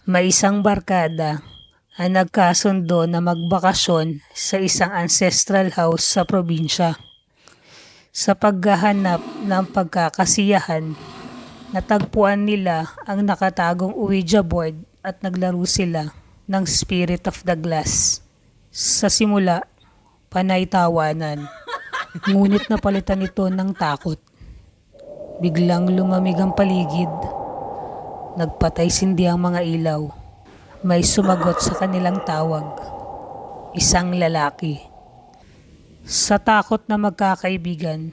May isang barkada ang nagkasundo na magbakasyon sa isang ancestral house sa probinsya. Sa paghahanap ng pagkakasiyahan, natagpuan nila ang nakatagong Ouija board at naglaro sila ng Spirit of the Glass. Sa simula, panay tawanan. Ngunit napalitan ito ng takot. Biglang lumamig ang paligid. Nagpatay sindi ang mga ilaw. May sumagot sa kanilang tawag. Isang lalaki. Sa takot na magkakaibigan,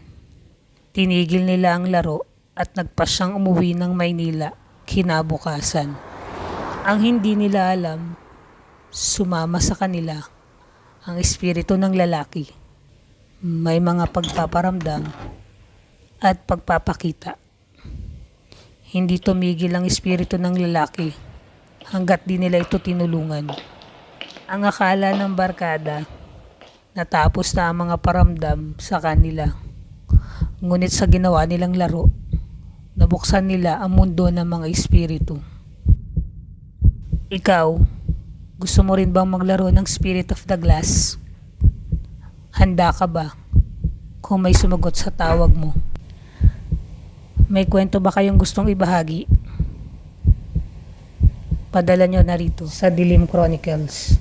tinigil nila ang laro at nagpasyang umuwi ng Maynila kinabukasan. Ang hindi nila alam, sumama sa kanila ang espiritu ng lalaki. May mga pagpaparamdam at pagpapakita. Hindi tumigil ang espiritu ng lalaki hanggat di nila ito tinulungan. Ang akala ng barkada, natapos na ang mga paramdam sa kanila. Ngunit sa ginawa nilang laro, nabuksan nila ang mundo ng mga espiritu. Ikaw, gusto mo rin bang maglaro ng Spirit of the Glass? Handa ka ba kung may sumagot sa tawag mo? May kwento ba kayong gustong ibahagi? Padala nyo na rito sa Dilim Chronicles.